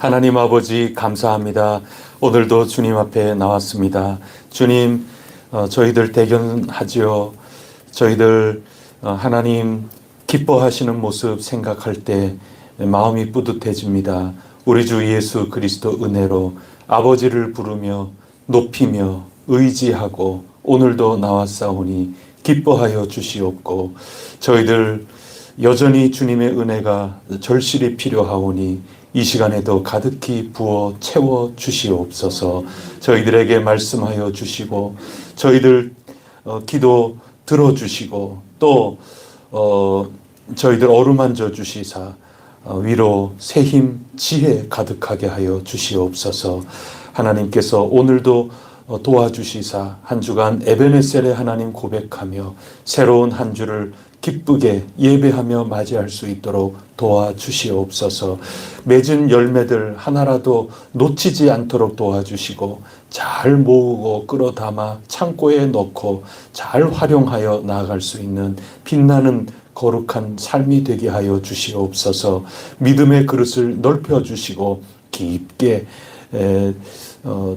하나님 아버지 감사합니다. 오늘도 주님 앞에 나왔습니다. 주님, 저희들 대견하지요. 저희들 하나님 기뻐하시는 모습 생각할 때 마음이 뿌듯해집니다. 우리 주 예수 그리스도 은혜로 아버지를 부르며 높이며 의지하고 오늘도 나왔사오니 기뻐하여 주시옵고, 저희들 여전히 주님의 은혜가 절실히 필요하오니 이 시간에도 가득히 부어 채워 주시옵소서. 저희들에게 말씀하여 주시고 저희들 기도 들어주시고 또 저희들 어루만져 주시사 위로 새힘 지혜 가득하게 하여 주시옵소서. 하나님께서 오늘도 도와주시사 한 주간 에베네셀의 하나님 고백하며 새로운 한 주를 기쁘게 예배하며 맞이할 수 있도록 도와주시옵소서. 맺은 열매들 하나라도 놓치지 않도록 도와주시고 잘 모으고 끌어담아 창고에 넣고 잘 활용하여 나아갈 수 있는 빛나는 거룩한 삶이 되게 하여 주시옵소서. 믿음의 그릇을 넓혀주시고 깊게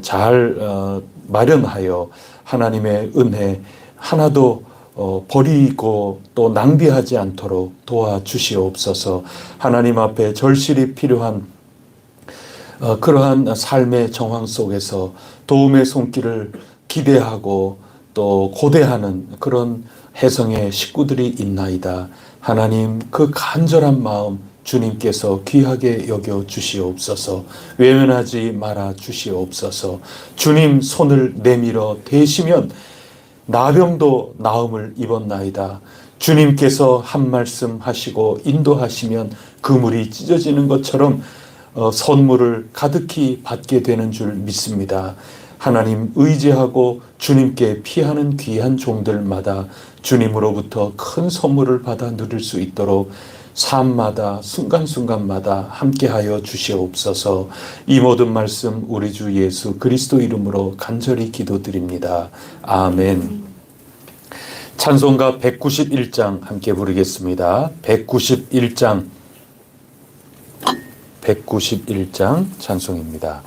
잘 마련하여 하나님의 은혜 하나도 버리고 또 낭비하지 않도록 도와주시옵소서. 하나님 앞에 절실히 필요한 그러한 삶의 정황 속에서 도움의 손길을 기대하고 또 고대하는 그런 혜성의 식구들이 있나이다. 하나님, 그 간절한 마음 주님께서 귀하게 여겨 주시옵소서. 외면하지 말아 주시옵소서. 주님 손을 내밀어 대시면 나병도 나음을 입었나이다. 주님께서 한 말씀 하시고 인도하시면 그물이 찢어지는 것처럼 선물을 가득히 받게 되는 줄 믿습니다. 하나님 의지하고 주님께 피하는 귀한 종들마다 주님으로부터 큰 선물을 받아 누릴 수 있도록 삶마다 순간순간마다 함께하여 주시옵소서. 이 모든 말씀 우리 주 예수 그리스도 이름으로 간절히 기도드립니다. 아멘. 찬송가 191장 함께 부르겠습니다. 191장 찬송입니다.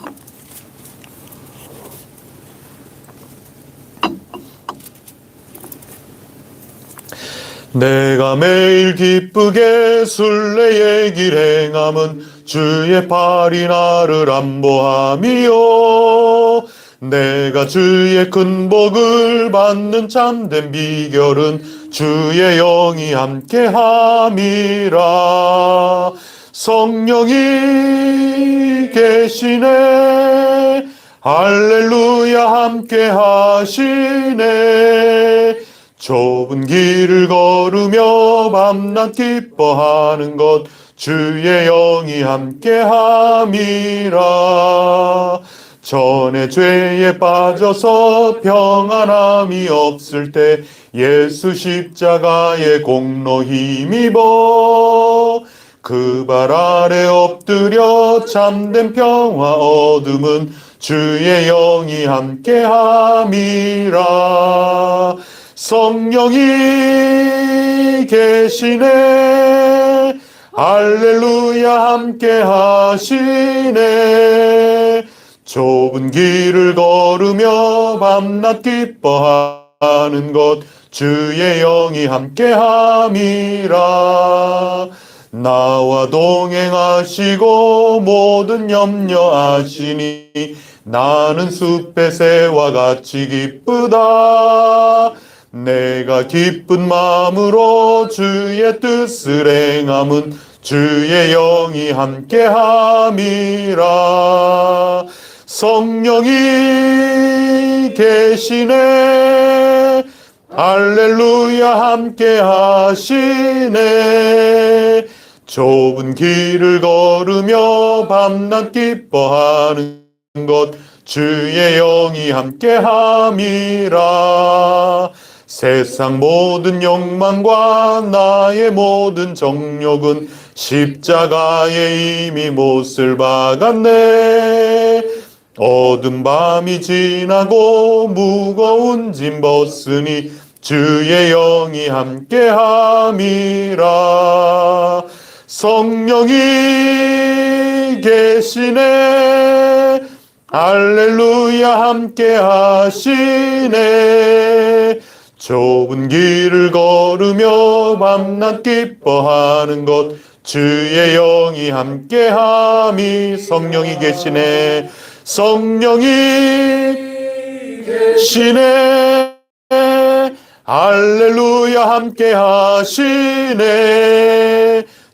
내가 매일 기쁘게 순례의 길 행함은 주의 팔이 나를 안보함이요, 내가 주의 큰 복을 받는 참된 비결은 주의 영이 함께함이라. 성령이 계시네, 할렐루야 함께하시네. 좁은 길을 걸으며 밤낮 기뻐하는 것 주의 영이 함께함이라. 전에 죄에 빠져서 평안함이 없을 때 예수 십자가의 공로 힘입어 그 발 아래 엎드려 참된 평화 얻음은 주의 영이 함께함이라. 성령이 계시네, 할렐루야 함께하시네. 좁은 길을 걸으며 밤낮 기뻐하는 것 주의 영이 함께함이라. 나와 동행하시고 모든 염려 아시니 나는 숲의 새와 같이 기쁘다. 내가 기쁜 마음으로 주의 뜻을 행함은 주의 영이 함께함이라. 성령이 계시네, 할렐루야 함께하시네. 좁은 길을 걸으며 밤낮 기뻐하는 것 주의 영이 함께함이라. 세상 모든 욕망과 나의 모든 정욕은 십자가에 이미 못을 박았네. 어두운 밤이 지나고 무거운 짐 벗으니 주의 영이 함께함이라. 성령이 계시네. 할렐루야 함께 하시네. 좁은 길을 걸으며 밤낮 기뻐하는 것 주의 영이 함께함이. 성령이 계시네. 성령이 계시네. 할렐루야 함께 하시네.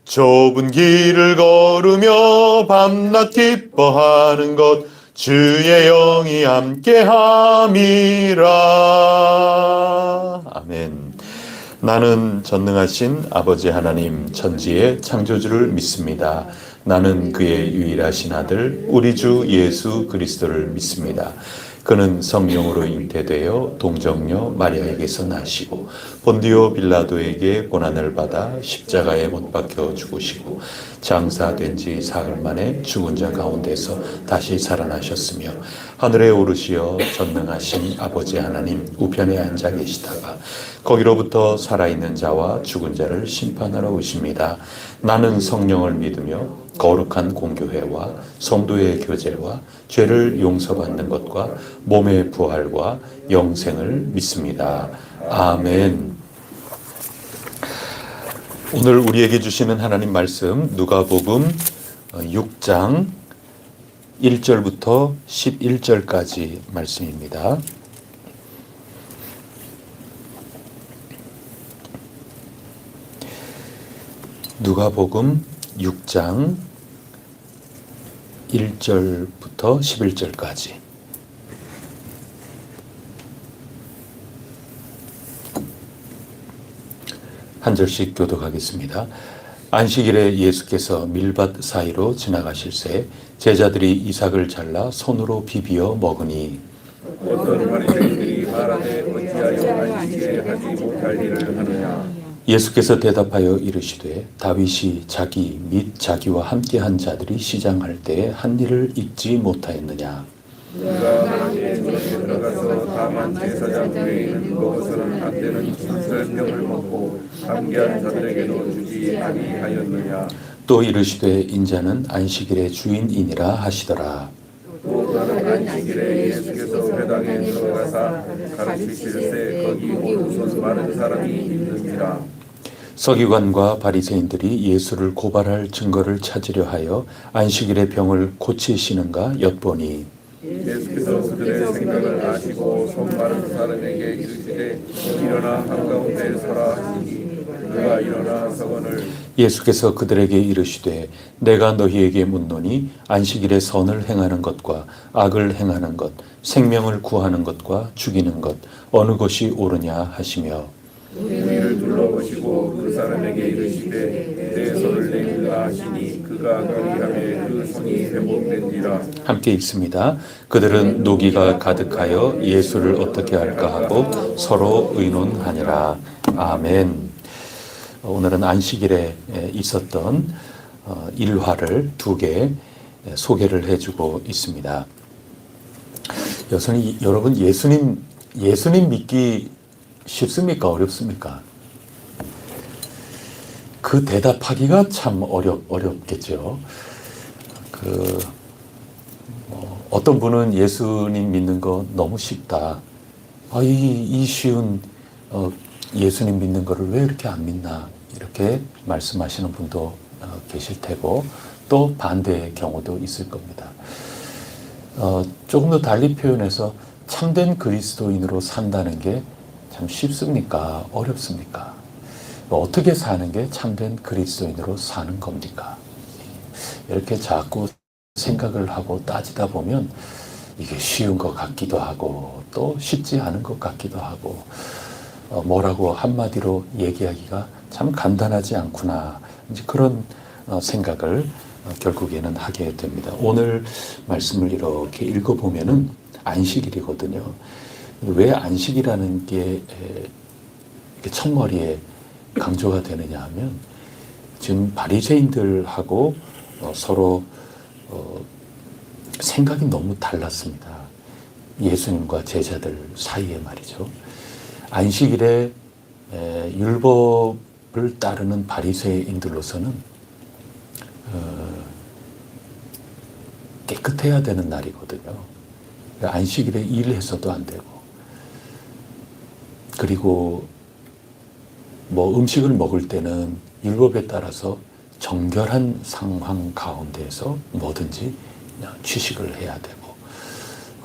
좁은 길을 걸으며 밤낮 기뻐하는 것 주의 영이 함께함이라. 아멘. 나는 전능하신 아버지 하나님 천지의 창조주를 믿습니다. 나는 그의 유일하신 아들 우리 주 예수 그리스도를 믿습니다. 그는 성령으로 잉태되어 동정녀 마리아에게서 나시고 본디오 빌라도에게 고난을 받아 십자가에 못 박혀 죽으시고 장사된 지 사흘 만에 죽은 자 가운데서 다시 살아나셨으며 하늘에 오르시어 전능하신 아버지 하나님 우편에 앉아 계시다가 거기로부터 살아있는 자와 죽은 자를 심판하러 오십니다. 나는 성령을 믿으며 거룩한 공교회와 성도의 교제와 죄를 용서받는 것과 몸의 부활과 영생을 믿습니다. 아멘. 오늘 우리에게 주시는 하나님 말씀 누가복음 6장 1절부터 11절까지 말씀입니다. 누가복음 6장 1절부터 11절까지. 한 절씩 교독하겠습니다. 안식일에 예수께서 밀밭 사이로 지나가실새 제자들이 이삭을 잘라 손으로 비비어 먹으니 어떤 바리새인들이 말하되 어찌하여 안식일에 하지 못할 일을 하느냐. 예수께서 대답하여 이르시되 다윗이 자기 및 자기와 함께한 자들이 시장할 때에 한 일을 잊지 못하였느냐. 그가 하나님의 전에 들어가서 다만 제사장 위에 있는 먹어서는 안 되는 진설병을 먹고 함께한 자들에게도 주지 아니하였느냐. 또 이르시되 인자는 안식일의 주인이니라 하시더라. 또 다른 안식일에 예수께서 회당에 들어가사 가르치실새 거기 오른손 마른 사람이 있는지라. 서기관과 바리새인들이 예수를 고발할 증거를 찾으려 하여 안식일의 병을 고치시는가 엿보니 예수께서 그들의 생각을 아시고 손 마른 사람에게 이르시되 일어나 한가운데 서라 하시니 그가 일어나 서거늘. 예수께서 그들에게 이르시되 내가 너희에게 묻노니 안식일에 선을 행하는 것과 악을 행하는 것 생명을 구하는 것과 죽이는 것 어느 것이 옳으냐 하시며 우리를 둘러보시고 그 사람에게 이르시되 내 손을 내밀라 하시니 그가 거기하매 그 손이 회복된지라. 함께 읽습니다. 그들은 노기가 가득하여 예수를 어떻게 할까 하고 서로 의논하니라. 아멘. 오늘은 안식일에 있었던 일화를 두 개 소개를 해주고 있습니다. 여러분 예수님 믿기 쉽습니까? 어렵습니까? 그 대답하기가 참 어렵겠죠. 어떤 분은 예수님 믿는 거 너무 쉽다. 이 쉬운 예수님 믿는 거를 왜 이렇게 안 믿나? 이렇게 말씀하시는 분도 계실 테고 또 반대의 경우도 있을 겁니다. 조금 더 달리 표현해서 참된 그리스도인으로 산다는 게 참 쉽습니까? 어렵습니까? 어떻게 사는 게 참된 그리스도인으로 사는 겁니까? 이렇게 자꾸 생각을 하고 따지다 보면 이게 쉬운 것 같기도 하고 또 쉽지 않은 것 같기도 하고 뭐라고 한마디로 얘기하기가 참 간단하지 않구나. 이제 그런 생각을 결국에는 하게 됩니다. 오늘 말씀을 이렇게 읽어보면은 안식일이거든요. 왜 안식이라는 게 첫머리에 강조가 되느냐 하면 지금 바리새인들하고 서로 생각이 너무 달랐습니다. 예수님과 제자들 사이에 말이죠. 안식일에 율법을 따르는 바리새인들로서는 깨끗해야 되는 날이거든요. 안식일에 일해서도 안 되고, 그리고 뭐 음식을 먹을 때는 율법에 따라서 정결한 상황 가운데에서 뭐든지 취식을 해야 되고,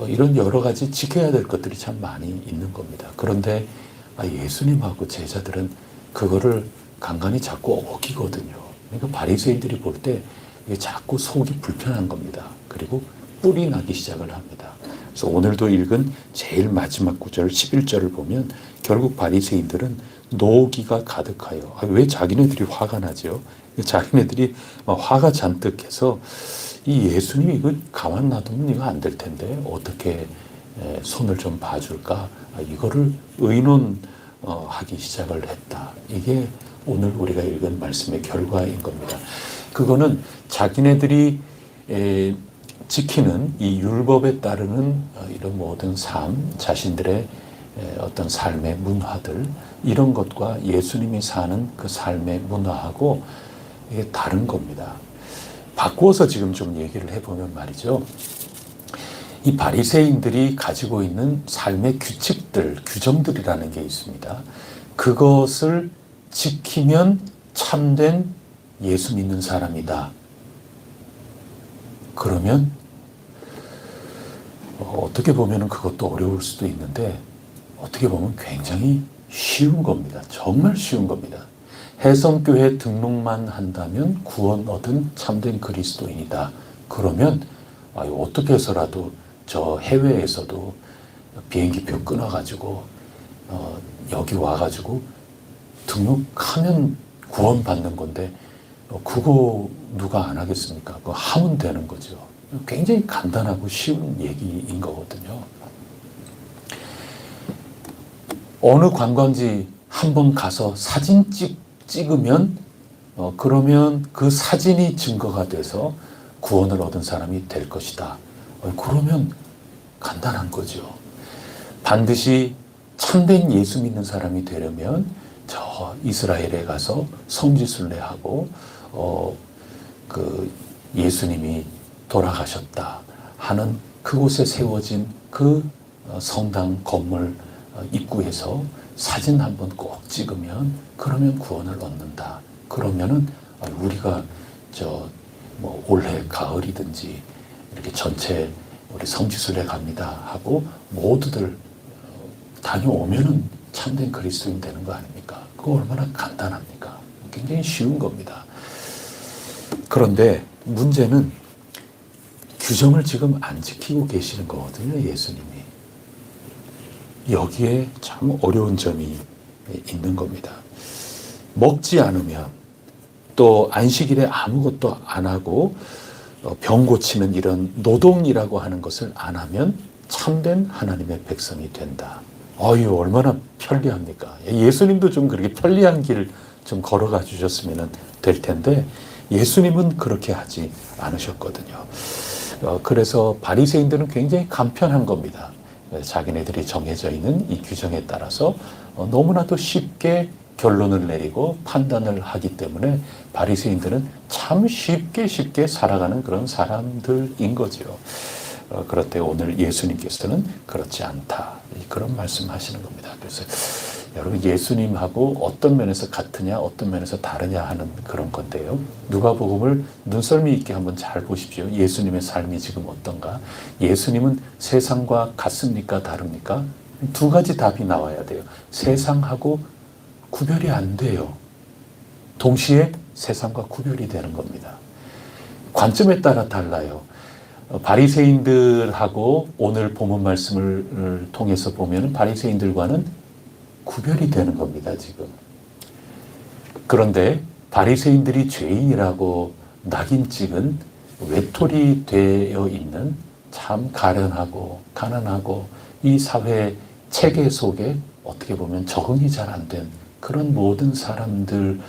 이런 여러 가지 지켜야 될 것들이 참 많이 있는 겁니다. 그런데 예수님하고 제자들은 그거를 간간히 자꾸 어기거든요. 그러니까 바리새인들이 볼 때 이게 자꾸 속이 불편한 겁니다. 그리고 뿔이 나기 시작을 합니다. 그래서 오늘도 읽은 제일 마지막 구절 11절을 보면 결국 바리새인들은 노기가 가득하여, 왜 자기네들이 화가 나죠? 자기네들이 화가 잔뜩해서 이 예수님이 이거 가만 놔두면 이거 안 될 텐데 어떻게 손을 좀 봐줄까? 이거를 의논하기 시작을 했다. 이게 오늘 우리가 읽은 말씀의 결과인 겁니다. 그거는 자기네들이 지키는 이 율법에 따르는 이런 모든 삶, 자신들의 어떤 삶의 문화들, 이런 것과 예수님이 사는 그 삶의 문화하고 이게 다른 겁니다. 바꾸어서 지금 좀 얘기를 해보면 말이죠. 이 바리새인들이 가지고 있는 삶의 규칙들, 규정들이라는 게 있습니다. 그것을 지키면 참된 예수 믿는 사람이다. 그러면 어떻게 보면 그것도 어려울 수도 있는데 어떻게 보면 굉장히 쉬운 겁니다. 정말 쉬운 겁니다. 해성교회 등록만 한다면 구원 얻은 참된 그리스도인이다. 그러면 어떻게 해서라도 저 해외에서도 비행기표 끊어가지고 여기 와가지고 등록하면 구원받는 건데 그거 누가 안 하겠습니까? 그거 하면 되는 거죠. 굉장히 간단하고 쉬운 얘기인 거거든요. 어느 관광지 한번 가서 사진 찍으면 그러면 그 사진이 증거가 돼서 구원을 얻은 사람이 될 것이다. 그러면 간단한 거죠. 반드시 참된 예수 믿는 사람이 되려면 저 이스라엘에 가서 성지순례하고 그 예수님이 돌아가셨다 하는 그곳에 세워진 그 성당 건물 입구에서 사진 한번 꼭 찍으면 그러면 구원을 얻는다. 그러면은 우리가 뭐 올해 가을이든지 이렇게 전체 우리 성지순례 갑니다 하고 모두들 다녀오면은 참된 그리스도인 되는 거 아닙니까? 그거 얼마나 간단합니까? 굉장히 쉬운 겁니다. 그런데 문제는 규정을 지금 안 지키고 계시는 거거든요, 예수님이. 여기에 참 어려운 점이 있는 겁니다. 먹지 않으면 또 안식일에 아무것도 안 하고 병 고치는 이런 노동이라고 하는 것을 안 하면 참된 하나님의 백성이 된다. 얼마나 편리합니까? 예수님도 좀 그렇게 편리한 길 좀 걸어가 주셨으면 될 텐데 예수님은 그렇게 하지 않으셨거든요. 그래서 바리새인들은 굉장히 간편한 겁니다. 자기네들이 정해져 있는 이 규정에 따라서 너무나도 쉽게 결론을 내리고 판단을 하기 때문에 바리새인들은 참 쉽게 살아가는 그런 사람들인 거죠. 그렇대 오늘 예수님께서는 그렇지 않다. 그런 말씀하시는 겁니다. 그래서 여러분 예수님하고 어떤 면에서 같으냐 어떤 면에서 다르냐 하는 그런 건데요. 누가복음을 눈썰미 있게 한번 잘 보십시오. 예수님의 삶이 지금 어떤가? 예수님은 세상과 같습니까? 다릅니까? 두 가지 답이 나와야 돼요. 세상하고 구별이 안 돼요. 동시에 세상과 구별이 되는 겁니다. 관점에 따라 달라요. 바리새인들하고 오늘 본문 말씀을 통해서 보면 바리새인들과는 구별이 되는 겁니다, 지금. 그런데 바리새인들이 죄인이라고 낙인 찍은 외톨이 되어 있는 참 가련하고 가난하고 이 사회 체계 속에 어떻게 보면 적응이 잘 안 된 그런 모든 사람들하고의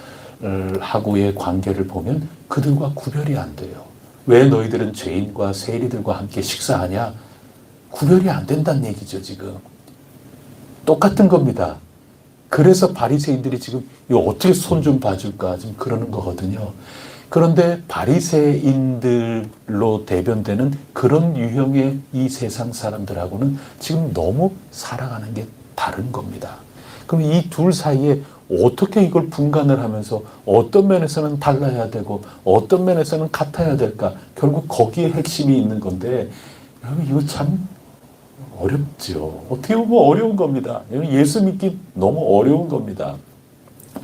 관계를 보면 그들과 구별이 안 돼요. 왜 너희들은 죄인과 세리들과 함께 식사하냐? 구별이 안 된다는 얘기죠, 지금. 똑같은 겁니다. 그래서 바리새인들이 지금 이거 어떻게 손 좀 봐줄까 지금 그러는 거거든요. 그런데 바리새인들로 대변되는 그런 유형의 이 세상 사람들하고는 지금 너무 살아가는 게 다른 겁니다. 그럼 이 둘 사이에 어떻게 이걸 분간을 하면서 어떤 면에서는 달라야 되고 어떤 면에서는 같아야 될까? 결국 거기에 핵심이 있는 건데, 여러분 이거 참 어렵죠. 어떻게 보면 어려운 겁니다. 예수 믿기 너무 어려운 겁니다.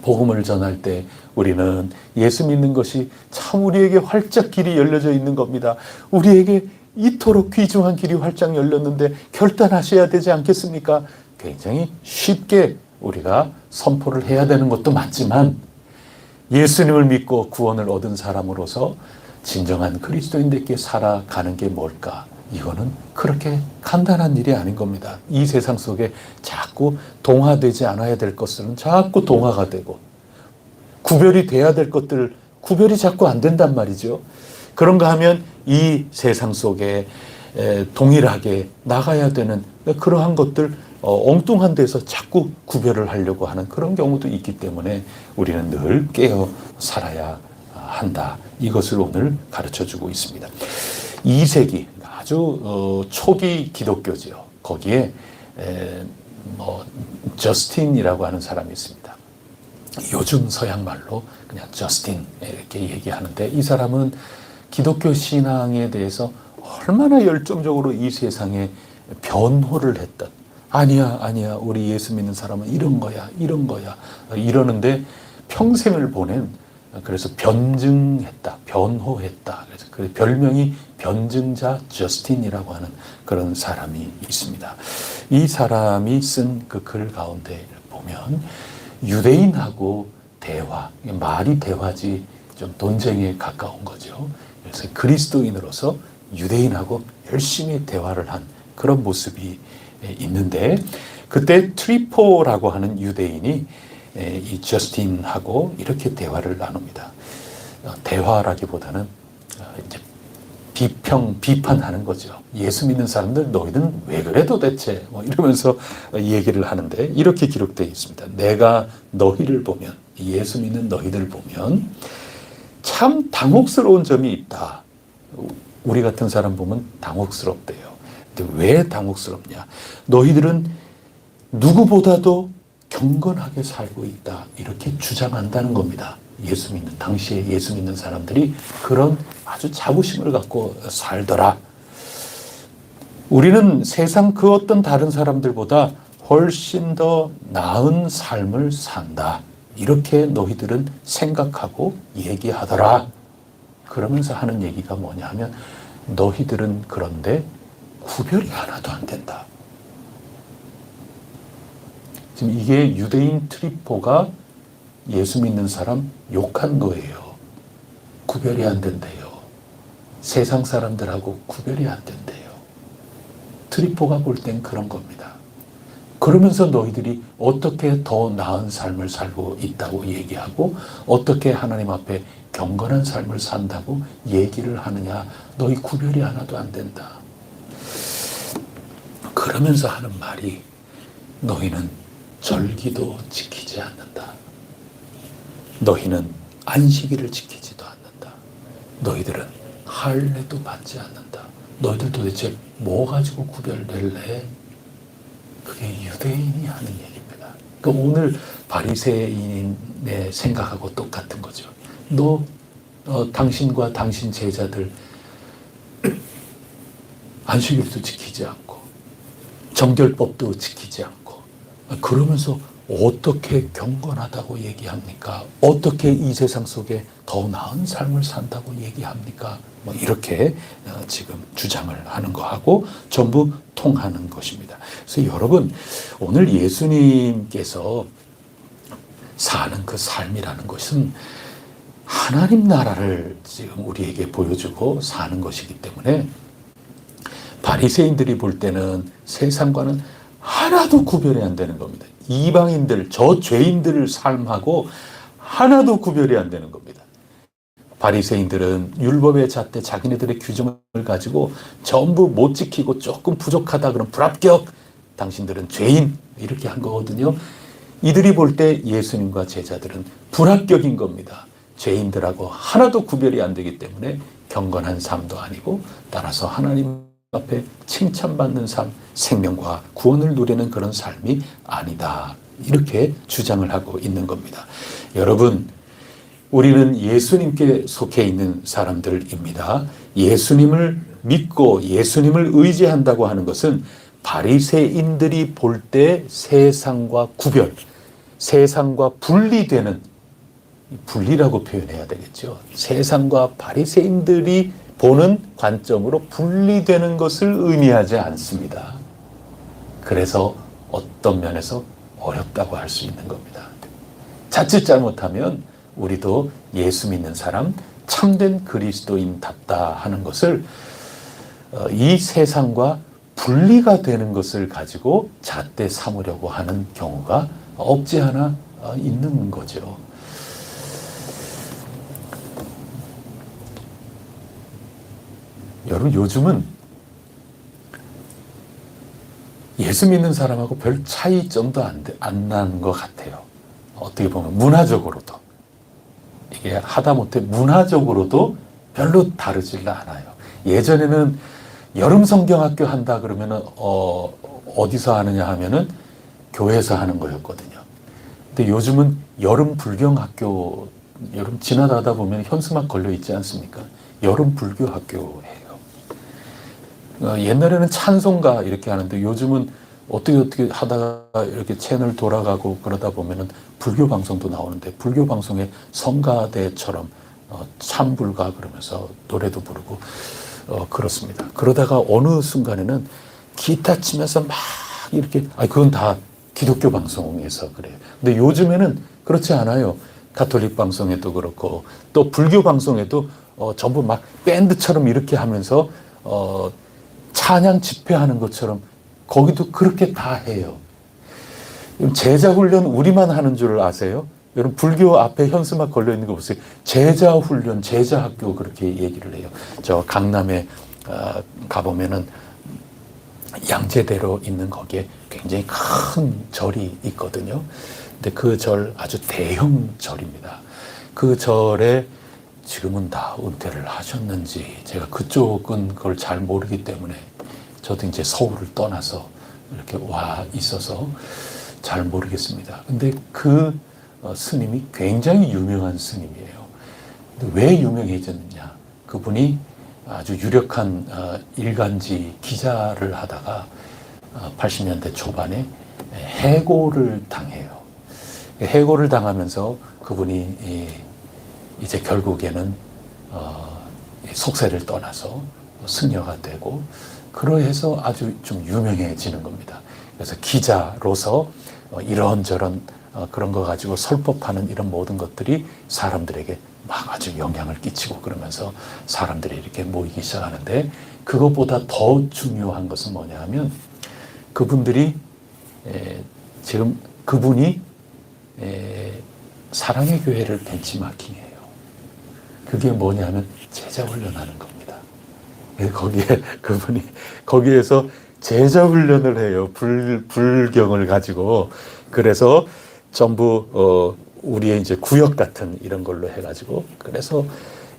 복음을 전할 때 우리는 예수 믿는 것이 참 우리에게 활짝 길이 열려져 있는 겁니다. 우리에게 이토록 귀중한 길이 활짝 열렸는데 결단하셔야 되지 않겠습니까? 굉장히 쉽게 우리가 선포를 해야 되는 것도 맞지만, 예수님을 믿고 구원을 얻은 사람으로서 진정한 그리스도인들께 살아가는 게 뭘까? 이거는 그렇게 간단한 일이 아닌 겁니다. 이 세상 속에 자꾸 동화되지 않아야 될 것들은 자꾸 동화가 되고, 구별이 돼야 될 것들 구별이 자꾸 안 된단 말이죠. 그런가 하면 이 세상 속에 동일하게 나가야 되는 그러한 것들 엉뚱한 데서 자꾸 구별을 하려고 하는 그런 경우도 있기 때문에 우리는 늘 깨어 살아야 한다. 이것을 오늘 가르쳐주고 있습니다. 2세기 아주 초기 기독교지요. 거기에 저스틴이라고 하는 사람이 있습니다. 요즘 서양 말로 그냥 저스틴 이렇게 얘기하는데, 이 사람은 기독교 신앙에 대해서 얼마나 열정적으로 이 세상에 변호를 했던, 아니야 우리 예수 믿는 사람은 이런 거야 이러는데 평생을 보낸, 그래서 변증했다, 변호했다. 그래서 그 별명이 변증자 저스틴이라고 하는 그런 사람이 있습니다. 이 사람이 쓴 그 글 가운데 보면 유대인하고 대화, 말이 대화지 좀 논쟁에 가까운 거죠. 그래서 그리스도인으로서 유대인하고 열심히 대화를 한 그런 모습이 있는데, 그때 트리포라고 하는 유대인이 이 저스틴하고 이렇게 대화를 나눕니다. 대화라기보다는 이제 비판하는 거죠. 예수 믿는 사람들 너희는 왜 그래 도대체? 이러면서 얘기를 하는데, 이렇게 기록되어 있습니다. 내가 너희를 보면, 예수 믿는 너희들 보면 참 당혹스러운 점이 있다. 우리 같은 사람 보면 당혹스럽대요. 근데 왜 당혹스럽냐? 너희들은 누구보다도 경건하게 살고 있다. 이렇게 주장한다는 겁니다. 예수 믿는, 당시에 예수 믿는 사람들이 그런 아주 자부심을 갖고 살더라. 우리는 세상 그 어떤 다른 사람들보다 훨씬 더 나은 삶을 산다. 이렇게 너희들은 생각하고 얘기하더라. 그러면서 하는 얘기가 뭐냐 하면, 너희들은 그런데 구별이 하나도 안 된다. 지금 이게 유대인 트리포가 예수 믿는 사람 욕한 거예요. 구별이 안 된대요. 세상 사람들하고 구별이 안 된대요. 트리포가 볼 땐 그런 겁니다. 그러면서 너희들이 어떻게 더 나은 삶을 살고 있다고 얘기하고 어떻게 하나님 앞에 경건한 삶을 산다고 얘기를 하느냐. 너희 구별이 하나도 안 된다. 그러면서 하는 말이, 너희는 절기도 지키지 않는다. 너희는 안식일을 지키지도 않는다. 너희들은 할례도 받지 않는다. 너희들 도대체 뭐 가지고 구별될래? 그게 유대인이 하는 얘기입니다. 그러니까 오늘 바리새인의 생각하고 똑같은 거죠. 당신과 당신 제자들 안식일도 지키지 않고 정결법도 지키지 않고, 그러면서 어떻게 경건하다고 얘기합니까? 어떻게 이 세상 속에 더 나은 삶을 산다고 얘기합니까? 이렇게 지금 주장을 하는 거하고 전부 통하는 것입니다. 그래서 여러분, 오늘 예수님께서 사는 그 삶이라는 것은 하나님 나라를 지금 우리에게 보여주고 사는 것이기 때문에, 바리새인들이 볼 때는 세상과는 하나도 구별이 안 되는 겁니다. 이방인들, 저 죄인들의 삶하고 하나도 구별이 안 되는 겁니다. 바리새인들은 율법의 잣대 자기네들의 규정을 가지고 전부 못 지키고 조금 부족하다 그러면 불합격, 당신들은 죄인, 이렇게 한 거거든요. 이들이 볼 때 예수님과 제자들은 불합격인 겁니다. 죄인들하고 하나도 구별이 안 되기 때문에 경건한 삶도 아니고, 따라서 하나님 앞에 칭찬받는 삶, 생명과 구원을 누리는 그런 삶이 아니다. 이렇게 주장을 하고 있는 겁니다. 여러분, 우리는 예수님께 속해 있는 사람들입니다. 예수님을 믿고 예수님을 의지한다고 하는 것은 바리새인들이 볼 때 세상과 구별, 세상과 분리되는, 분리라고 표현해야 되겠죠. 세상과 바리새인들이 보는 관점으로 분리되는 것을 의미하지 않습니다. 그래서 어떤 면에서 어렵다고 할 수 있는 겁니다. 자칫 잘못하면 우리도 예수 믿는 사람, 참된 그리스도인답다 하는 것을 이 세상과 분리가 되는 것을 가지고 잣대 삼으려고 하는 경우가 없지 않아 있는 거죠. 여러분, 요즘은 예수 믿는 사람하고 별 차이점도 안 나는 것 같아요. 어떻게 보면 문화적으로도. 이게 하다못해 문화적으로도 별로 다르질 않아요. 예전에는 여름 성경학교 한다 그러면은 어디서 하느냐 하면은 교회에서 하는 거였거든요. 근데 요즘은 여름 불경학교, 여름 지나가다 보면 현수막 걸려 있지 않습니까? 여름 불교 학교예요. 옛날에는 찬송가 이렇게 하는데 요즘은 어떻게 하다가 이렇게 채널 돌아가고 그러다 보면은 불교 방송도 나오는데, 불교 방송에 성가대처럼 참불가 그러면서 노래도 부르고 그렇습니다. 그러다가 어느 순간에는 기타 치면서 막 이렇게, 그건 다 기독교 방송에서 그래요. 근데 요즘에는 그렇지 않아요. 가톨릭 방송에도 그렇고 또 불교 방송에도 전부 막 밴드처럼 이렇게 하면서 찬양 집회하는 것처럼 거기도 그렇게 다 해요. 제자훈련 우리만 하는 줄 아세요? 여러분, 불교 앞에 현수막 걸려 있는 거 보세요. 제자훈련, 제자학교 그렇게 얘기를 해요. 저 강남에 가보면은 양재대로 있는 거기에 굉장히 큰 절이 있거든요. 근데 그 절 아주 대형 절입니다. 그 절에 지금은 다 은퇴를 하셨는지, 제가 그쪽은 그걸 잘 모르기 때문에, 저도 이제 서울을 떠나서 이렇게 와 있어서 잘 모르겠습니다. 근데 그 스님이 굉장히 유명한 스님이에요. 근데 왜 유명해졌느냐? 그분이 아주 유력한 일간지 기자를 하다가 80년대 초반에 해고를 당해요. 해고를 당하면서 그분이 이제 결국에는 속세를 떠나서 승려가 되고, 그러해서 아주 좀 유명해지는 겁니다. 그래서 기자로서 이런저런 그런 거 가지고 설법하는 이런 모든 것들이 사람들에게 막 아주 영향을 끼치고, 그러면서 사람들이 이렇게 모이기 시작하는데, 그것보다 더 중요한 것은 뭐냐 하면, 그분들이 지금 그분이 사랑의 교회를 벤치마킹해요. 그게 뭐냐 하면 제자 훈련하는 겁니다. 거기에 그분이 거기에서 제자 훈련을 해요. 불경을 가지고. 그래서 전부 우리의 이제 구역 같은 이런 걸로 해가지고, 그래서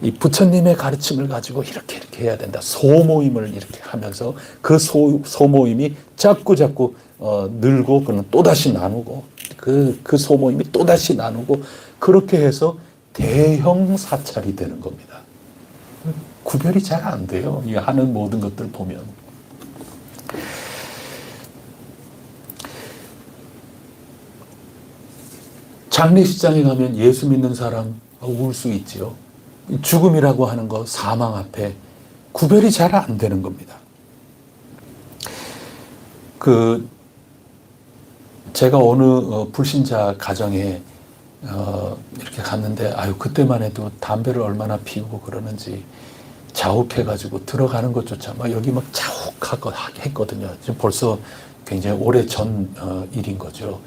이 부처님의 가르침을 가지고 이렇게 해야 된다. 소모임을 이렇게 하면서 그 소모임이 자꾸 늘고, 그는 또다시 나누고, 그 소모임이 또다시 나누고, 그렇게 해서 대형 사찰이 되는 겁니다. 구별이 잘 안 돼요. 이 하는 모든 것들 보면. 장례식장에 가면 예수 믿는 사람 울 수 있지요. 죽음이라고 하는 거, 사망 앞에 구별이 잘 안 되는 겁니다. 제가 어느 불신자 가정에 이렇게 갔는데, 그때만 해도 담배를 얼마나 피우고 그러는지 자욱해가지고 들어가는 것조차 막 여기 막 자욱하고 했거든요. 지금 벌써 굉장히 오래 전 일인 거죠.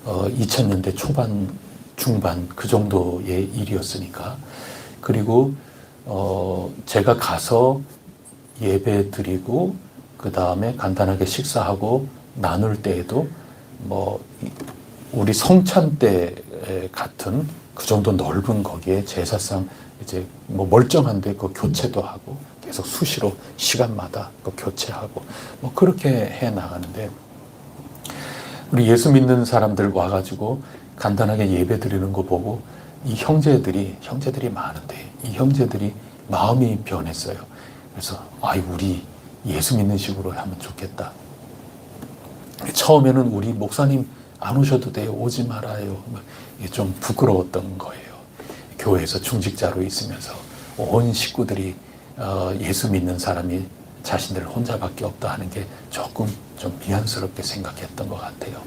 2000년대 초반, 중반 그 정도의 일이었으니까. 그리고 제가 가서 예배 드리고 그 다음에 간단하게 식사하고 나눌 때에도 뭐 우리 성찬 때 같은 그 정도 넓은 거기에 제사상 이제 뭐 멀쩡한데 그 교체도 하고 계속 수시로 시간마다 그 교체하고 뭐 그렇게 해 나가는데, 우리 예수 믿는 사람들 와가지고 간단하게 예배 드리는 거 보고 이 형제들이 많은데 이 형제들이 마음이 변했어요. 그래서 우리 예수 믿는 식으로 하면 좋겠다. 처음에는 우리 목사님 안 오셔도 돼요, 오지 말아요, 이게 좀 부끄러웠던 거예요. 교회에서 중직자로 있으면서 온 식구들이 예수 믿는 사람이 자신들 혼자밖에 없다 하는 게 조금 좀 미안스럽게 생각했던 것 같아요.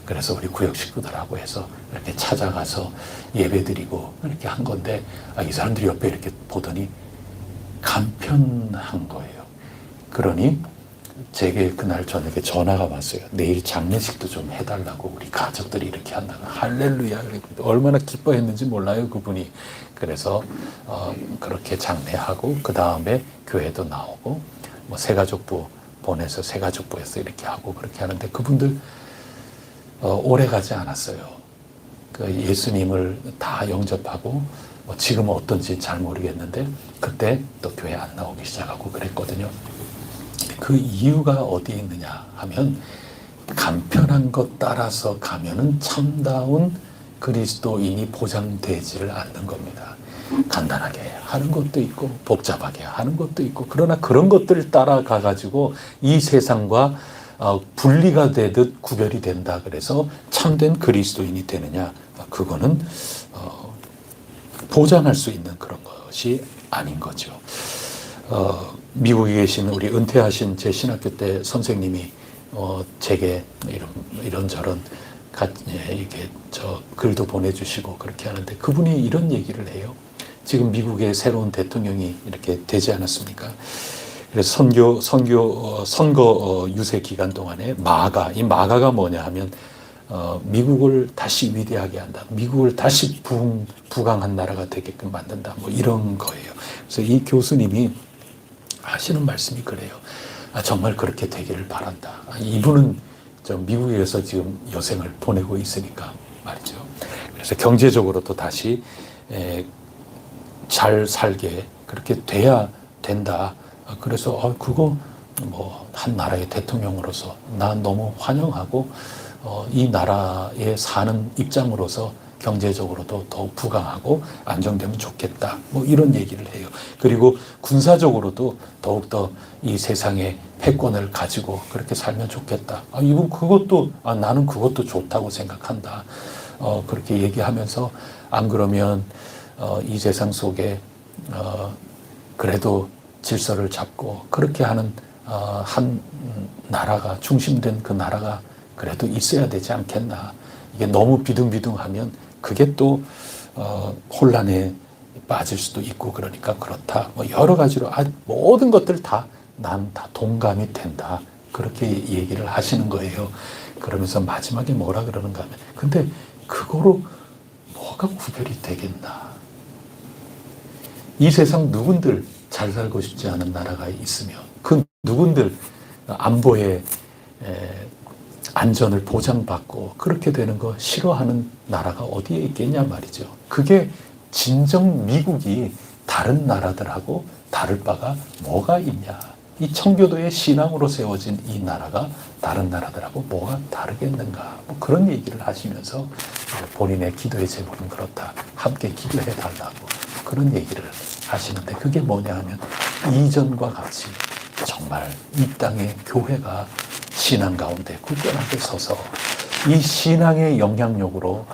그래서 우리 구역 식구들하고 해서 이렇게 찾아가서 예배드리고 이렇게 한 건데, 이 사람들이 옆에 이렇게 보더니 간편한 거예요. 그러니 제게 그날 저녁에 전화가 왔어요. 내일 장례식도 좀 해달라고, 우리 가족들이 이렇게 한다고. 할렐루야. 얼마나 기뻐했는지 몰라요, 그분이. 그래서 그렇게 장례하고 그 다음에 교회도 나오고 뭐 새가족부 보내서 새가족부에서 이렇게 하고 그렇게 하는데, 그분들 오래 가지 않았어요. 그 예수님을 다 영접하고 뭐 지금은 어떤지 잘 모르겠는데 그때 또 교회 안 나오기 시작하고 그랬거든요. 그 이유가 어디에 있느냐 하면, 간편한 것 따라서 가면은 참다운 그리스도인이 보장되지를 않는 겁니다. 간단하게 하는 것도 있고 복잡하게 하는 것도 있고, 그러나 그런 것들을 따라가 가지고 이 세상과 분리가 되듯 구별이 된다 그래서 참된 그리스도인이 되느냐, 그거는 보장할 수 있는 그런 것이 아닌 거죠. 미국에 계신 우리 은퇴하신 제 신학교 때 선생님이 제게 이런저런 이렇게 글도 보내주시고 그렇게 하는데, 그분이 이런 얘기를 해요. 지금 미국의 새로운 대통령이 이렇게 되지 않았습니까? 그래서 선거 유세 기간 동안에 이 마가가 뭐냐 하면, 미국을 다시 위대하게 한다, 미국을 다시 부강한 나라가 되게끔 만든다, 뭐 이런 거예요. 그래서 이 교수님이 하시는 말씀이 그래요. 정말 그렇게 되기를 바란다. 이분은 미국에서 지금 여생을 보내고 있으니까 말이죠. 그래서 경제적으로도 다시 잘 살게 그렇게 돼야 된다. 그래서 그거 뭐 한 나라의 대통령으로서 난 너무 환영하고, 이 나라에 사는 입장으로서 경제적으로도 더욱 부강하고 안정되면 좋겠다, 뭐 이런 얘기를 해요. 그리고 군사적으로도 더욱더 이 세상의 패권을 가지고 그렇게 살면 좋겠다. 이분 그것도 나는 그것도 좋다고 생각한다. 그렇게 얘기하면서, 안 그러면 이 세상 속에 그래도 질서를 잡고 그렇게 하는 한 나라가, 중심된 그 나라가 그래도 있어야 되지 않겠나. 이게 너무 비등비등하면 그게 또 혼란에 빠질 수도 있고, 그러니까 그렇다. 뭐 여러 가지로 모든 것들 난 다 동감이 된다. 그렇게 얘기를 하시는 거예요. 그러면서 마지막에 뭐라 그러는가 하면, 근데 그거로 뭐가 구별이 되겠나. 이 세상 누군들 잘 살고 싶지 않은 나라가 있으면 그 누군들 안보의 안전을 보장받고 그렇게 되는 거 싫어하는 나라가 어디에 있겠냐 말이죠. 그게 진정 미국이 다른 나라들하고 다를 바가 뭐가 있냐. 이 청교도의 신앙으로 세워진 이 나라가 다른 나라들하고 뭐가 다르겠는가. 뭐 그런 얘기를 하시면서 본인의 기도의 제목은 그렇다. 함께 기도해 달라고 그런 얘기를 하시는데, 그게 뭐냐 하면, 이전과 같이 정말 이 땅의 교회가 신앙 가운데 굳건하게 서서 이 신앙의 영향력으로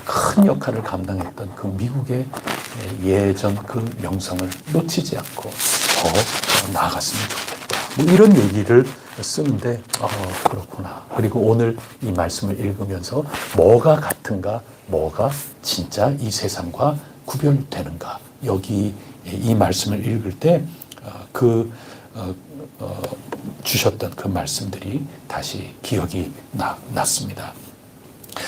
큰 역할을 감당했던 그 미국의 예전 그 명성을 놓치지 않고 더 나아갔으면 좋겠다. 뭐 이런 얘기를 쓰는데, 그렇구나. 그리고 오늘 이 말씀을 읽으면서 뭐가 같은가, 뭐가 진짜 이 세상과 구별되는가. 여기 이 말씀을 읽을 때 주셨던 그 말씀들이 다시 기억이 났습니다.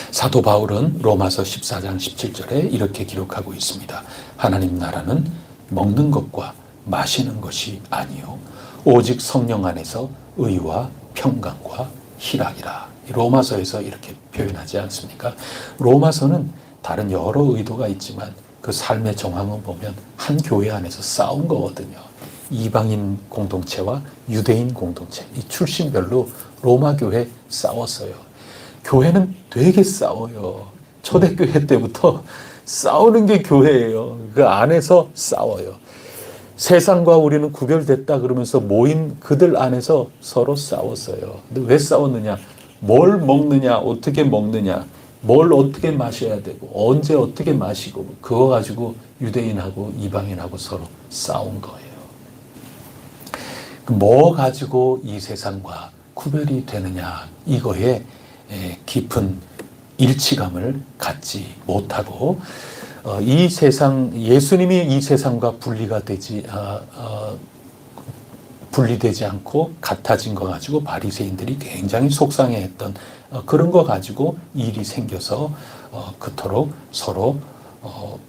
사도 바울은 로마서 14장 17절에 이렇게 기록하고 있습니다. 하나님 나라는 먹는 것과 마시는 것이 아니요 오직 성령 안에서 의와 평강과 희락이라. 로마서에서 이렇게 표현하지 않습니까? 로마서는 다른 여러 의도가 있지만 그 삶의 정황을 보면 한 교회 안에서 싸운 거거든요. 이방인 공동체와 유대인 공동체, 이 출신별로 로마 교회 싸웠어요. 교회는 되게 싸워요. 초대교회 때부터 싸우는 게 교회예요. 그 안에서 싸워요. 세상과 우리는 구별됐다 그러면서 모인 그들 안에서 서로 싸웠어요. 근데 왜 싸웠느냐? 뭘 먹느냐, 어떻게 먹느냐, 뭘 어떻게 마셔야 되고, 언제 어떻게 마시고, 그거 가지고 유대인하고 이방인하고 서로 싸운 거예요. 뭐 가지고 이 세상과 구별이 되느냐, 이거에 깊은 일치감을 갖지 못하고, 이 세상, 예수님이 이 세상과 분리되지 않고 같아진 거 가지고 바리새인들이 굉장히 속상해했던 그런 거 가지고 일이 생겨서 그토록 서로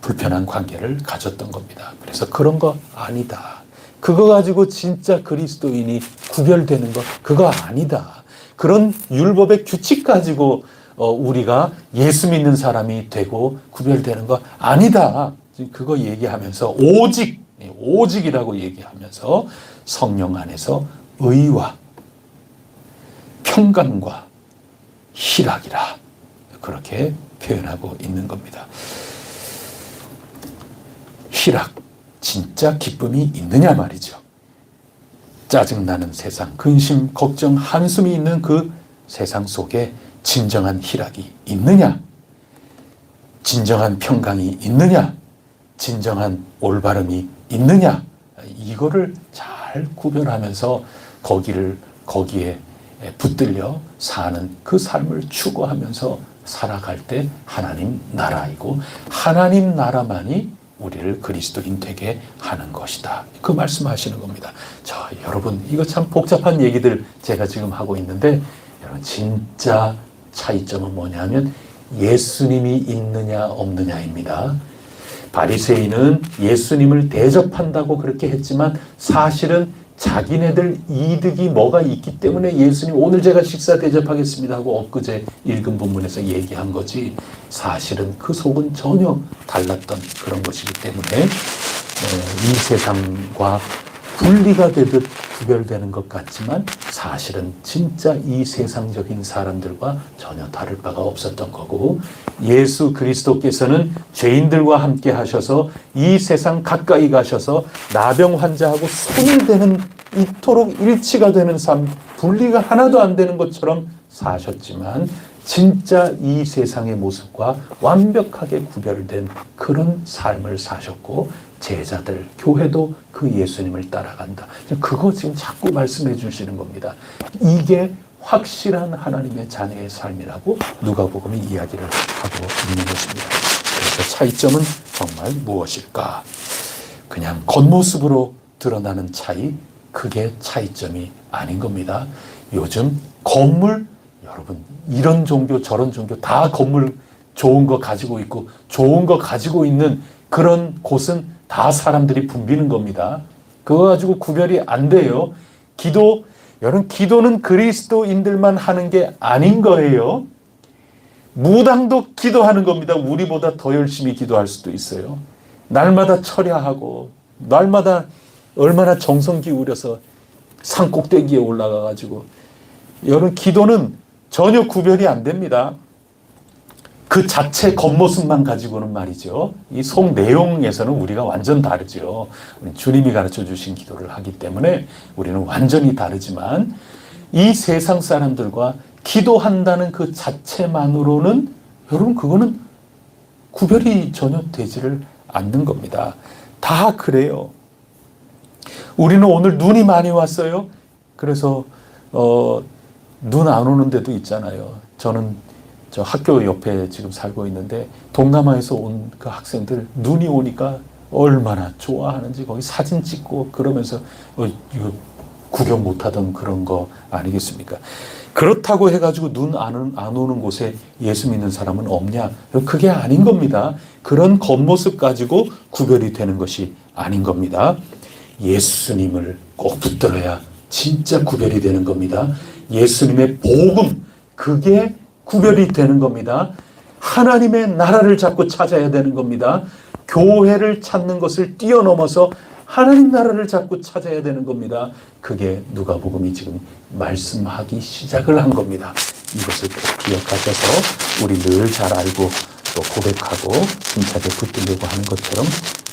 불편한 관계를 가졌던 겁니다. 그래서 그런 거 아니다. 그거 가지고 진짜 그리스도인이 구별되는 거 그거 아니다. 그런 율법의 규칙 가지고 우리가 예수 믿는 사람이 되고 구별되는 거 아니다. 그거 얘기하면서 오직이라고 얘기하면서 성령 안에서 의와 평강과 희락이라 그렇게 표현하고 있는 겁니다. 희락, 진짜 기쁨이 있느냐 말이죠. 짜증나는 세상, 근심, 걱정, 한숨이 있는 그 세상 속에 진정한 희락이 있느냐? 진정한 평강이 있느냐? 진정한 올바름이 있느냐? 이거를 잘 구별하면서 거기에 붙들려 사는 그 삶을 추구하면서 살아갈 때 하나님 나라이고 하나님 나라만이 우리를 그리스도인 되게 하는 것이다. 그 말씀하시는 겁니다. 자, 여러분 이거 참 복잡한 얘기들 제가 지금 하고 있는데 여러분 진짜 차이점은 뭐냐면 예수님이 있느냐 없느냐입니다. 바리새인은 예수님을 대접한다고 그렇게 했지만 사실은 자기네들 이득이 뭐가 있기 때문에 예수님 오늘 제가 식사 대접하겠습니다 하고 엊그제 읽은 본문에서 얘기한 거지 사실은 그 속은 전혀 달랐던 그런 것이기 때문에 이 세상과 분리가 되듯 구별되는 것 같지만 사실은 진짜 이 세상적인 사람들과 전혀 다를 바가 없었던 거고 예수 그리스도께서는 죄인들과 함께 하셔서 이 세상 가까이 가셔서 나병 환자하고 손을 대는 이토록 일치가 되는 삶, 분리가 하나도 안 되는 것처럼 사셨지만 진짜 이 세상의 모습과 완벽하게 구별된 그런 삶을 사셨고 제자들, 교회도 그 예수님을 따라간다. 그거 지금 자꾸 말씀해 주시는 겁니다. 이게 확실한 하나님의 자녀의 삶이라고 누가복음이 이야기를 하고 있는 것입니다. 그래서 차이점은 정말 무엇일까? 그냥 겉모습으로 드러나는 차이, 그게 차이점이 아닌 겁니다. 요즘 건물, 여러분 이런 종교 저런 종교 다 건물 좋은 거 가지고 있고 좋은 거 가지고 있는 그런 곳은 다 사람들이 붐비는 겁니다. 그거 가지고 구별이 안 돼요. 여러분 기도는 그리스도인들만 하는 게 아닌 거예요. 무당도 기도하는 겁니다. 우리보다 더 열심히 기도할 수도 있어요. 날마다 철야하고 날마다 얼마나 정성 기울여서 산 꼭대기에 올라가 가지고 여러분 기도는 전혀 구별이 안 됩니다. 그 자체 겉모습만 가지고는 말이죠. 이 속 내용에서는 우리가 완전 다르죠. 주님이 가르쳐 주신 기도를 하기 때문에 우리는 완전히 다르지만 이 세상 사람들과 기도한다는 그 자체만으로는 여러분 그거는 구별이 전혀 되지를 않는 겁니다. 다 그래요. 우리는 오늘 눈이 많이 왔어요. 그래서 눈 안 오는 데도 있잖아요. 저는 저 학교 옆에 지금 살고 있는데 동남아에서 온 그 학생들 눈이 오니까 얼마나 좋아하는지 거기 사진 찍고 그러면서 이거 구경 못하던 그런 거 아니겠습니까? 그렇다고 해가지고 눈 안 오는 곳에 예수 믿는 사람은 없냐? 그게 아닌 겁니다. 그런 겉모습 가지고 구별이 되는 것이 아닌 겁니다. 예수님을 꼭 붙들어야 진짜 구별이 되는 겁니다. 예수님의 복음, 그게 구별이 되는 겁니다. 하나님의 나라를 자꾸 찾아야 되는 겁니다. 교회를 찾는 것을 뛰어넘어서 하나님 나라를 자꾸 찾아야 되는 겁니다. 그게 누가복음이 지금 말씀하기 시작을 한 겁니다. 이것을 꼭 기억하셔서 우리 늘 잘 알고 또 고백하고 힘차게 붙들려고 하는 것처럼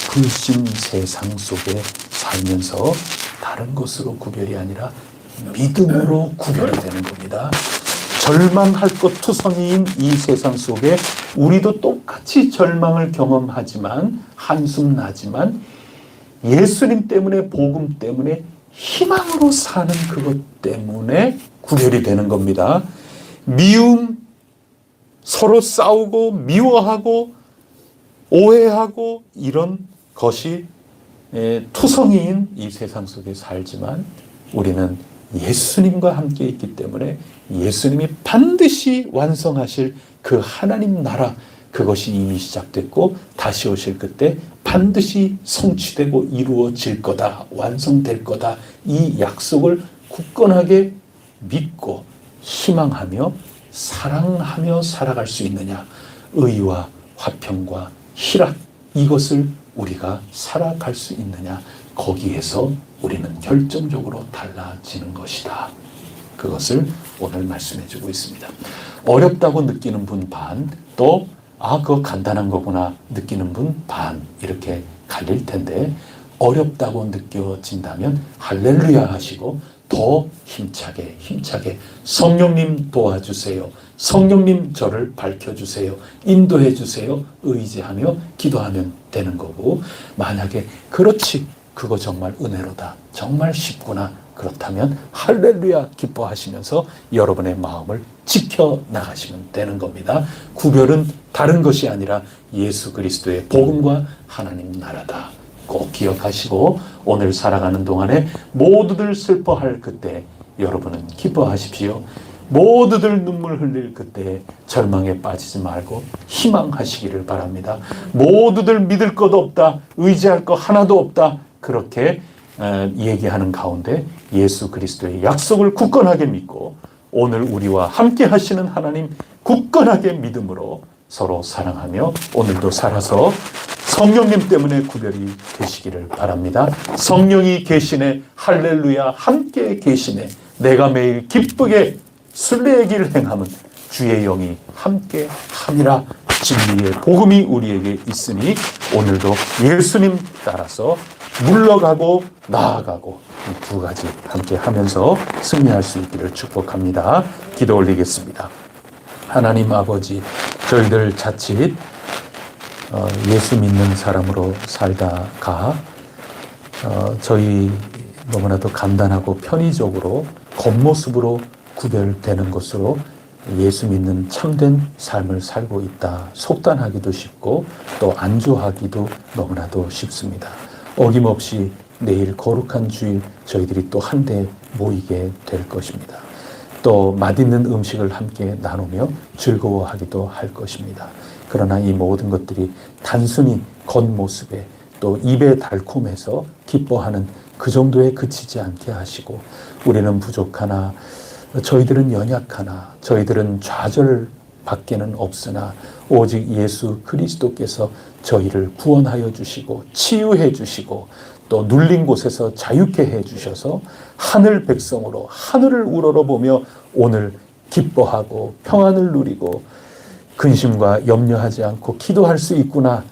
불신 세상 속에 살면서 다른 것으로 구별이 아니라 믿음으로 구별이 되는 겁니다. 절망할 것 투성이인 이 세상 속에 우리도 똑같이 절망을 경험하지만 한숨 나지만 예수님 때문에 복음 때문에 희망으로 사는 그것 때문에 구별이 되는 겁니다. 미움, 서로 싸우고 미워하고 오해하고 이런 것이 투성이인 이 세상 속에 살지만 우리는 예수님과 함께 있기 때문에 예수님이 반드시 완성하실 그 하나님 나라, 그것이 이미 시작됐고 다시 오실 그때 반드시 성취되고 이루어질 거다, 완성될 거다, 이 약속을 굳건하게 믿고 희망하며 사랑하며 살아갈 수 있느냐. 의와 화평과 희락, 이것을 우리가 살아갈 수 있느냐. 거기에서 우리는 결정적으로 달라지는 것이다. 그것을 오늘 말씀해 주고 있습니다. 어렵다고 느끼는 분 반, 또 그거 간단한 거구나 느끼는 분 반, 이렇게 갈릴 텐데, 어렵다고 느껴진다면 할렐루야 하시고 더 힘차게 성령님 도와주세요, 성령님 저를 밝혀주세요, 인도해 주세요, 의지하며 기도하면 되는 거고, 만약에 그렇지, 그거 정말 은혜로다, 정말 쉽구나, 그렇다면 할렐루야 기뻐하시면서 여러분의 마음을 지켜나가시면 되는 겁니다. 구별은 다른 것이 아니라 예수 그리스도의 복음과 하나님 나라다. 꼭 기억하시고 오늘 살아가는 동안에 모두들 슬퍼할 그때 여러분은 기뻐하십시오. 모두들 눈물 흘릴 그때 절망에 빠지지 말고 희망하시기를 바랍니다. 모두들 믿을 것 없다, 의지할 것 하나도 없다, 그렇게 얘기하는 가운데 예수 그리스도의 약속을 굳건하게 믿고 오늘 우리와 함께 하시는 하나님 굳건하게 믿음으로 서로 사랑하며 오늘도 살아서 성령님 때문에 구별이 되시기를 바랍니다. 성령이 계시네, 할렐루야, 함께 계시네, 내가 매일 기쁘게 순례의 길을 행함은 주의 영이 함께 함이라. 진리의 복음이 우리에게 있으니 오늘도 예수님 따라서 물러가고 나아가고 이 두 가지 함께 하면서 승리할 수 있기를 축복합니다. 기도 올리겠습니다. 하나님 아버지, 저희들 자칫 예수 믿는 사람으로 살다가 저희 너무나도 간단하고 편의적으로 겉모습으로 구별되는 것으로 예수 믿는 참된 삶을 살고 있다 속단하기도 쉽고 또 안주하기도 너무나도 쉽습니다. 어김없이 내일 거룩한 주일 저희들이 또 한데 모이게 될 것입니다. 또 맛있는 음식을 함께 나누며 즐거워하기도 할 것입니다. 그러나 이 모든 것들이 단순히 겉모습에 또 입에 달콤해서 기뻐하는 그 정도에 그치지 않게 하시고, 우리는 부족하나 저희들은 연약하나 저희들은 좌절밖에는 없으나 오직 예수 그리스도께서 저희를 구원하여 주시고 치유해 주시고 또 눌린 곳에서 자유케 해 주셔서 하늘 백성으로 하늘을 우러러보며 오늘 기뻐하고 평안을 누리고 근심과 염려하지 않고 기도할 수 있구나.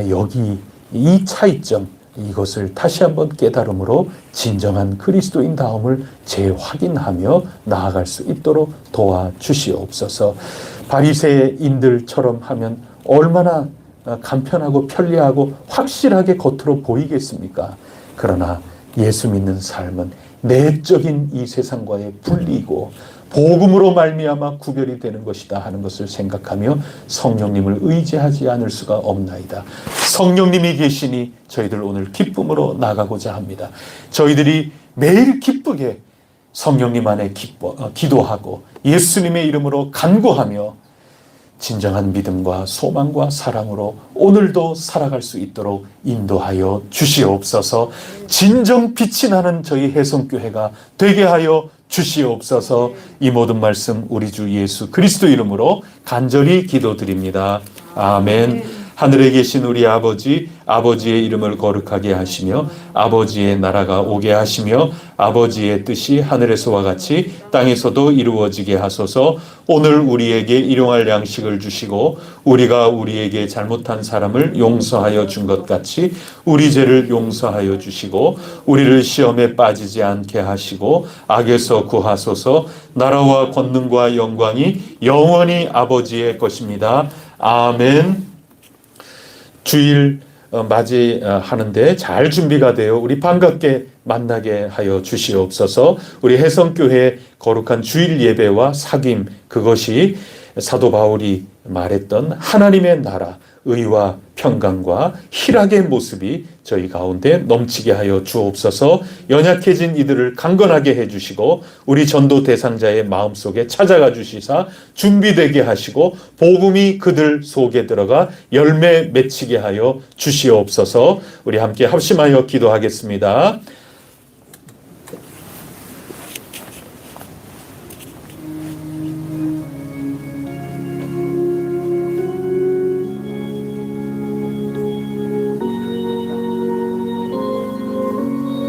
여기 이 차이점, 이것을 다시 한번 깨달음으로 진정한 그리스도인다움을 재확인하며 나아갈 수 있도록 도와주시옵소서. 바리새인들처럼 하면 얼마나 간편하고 편리하고 확실하게 겉으로 보이겠습니까? 그러나 예수 믿는 삶은 내적인 이 세상과의 분리이고 복음으로 말미암아 구별이 되는 것이다 하는 것을 생각하며 성령님을 의지하지 않을 수가 없나이다. 성령님이 계시니 저희들 오늘 기쁨으로 나가고자 합니다. 저희들이 매일 기쁘게 성령님 안에 기도하고 예수님의 이름으로 간구하며 진정한 믿음과 소망과 사랑으로 오늘도 살아갈 수 있도록 인도하여 주시옵소서. 진정 빛이 나는 저희 혜성교회가 되게 하여 주시옵소서. 이 모든 말씀 우리 주 예수 그리스도 이름으로 간절히 기도드립니다. 아멘. 하늘에 계신 우리 아버지, 아버지의 이름을 거룩하게 하시며 아버지의 나라가 오게 하시며 아버지의 뜻이 하늘에서와 같이 땅에서도 이루어지게 하소서. 오늘 우리에게 일용할 양식을 주시고 우리가 우리에게 잘못한 사람을 용서하여 준 것 같이 우리 죄를 용서하여 주시고 우리를 시험에 빠지지 않게 하시고 악에서 구하소서. 나라와 권능과 영광이 영원히 아버지의 것입니다. 아멘. 주일 맞이하는데 잘 준비가 되어 우리 반갑게 만나게 하여 주시옵소서. 우리 해성교회 거룩한 주일 예배와 사귐, 그것이 사도 바울이 말했던 하나님의 나라, 의와 평강과 희락의 모습이 저희 가운데 넘치게 하여 주옵소서. 연약해진 이들을 강건하게 해주시고 우리 전도 대상자의 마음속에 찾아가 주시사 준비되게 하시고 복음이 그들 속에 들어가 열매 맺히게 하여 주시옵소서. 우리 함께 합심하여 기도하겠습니다.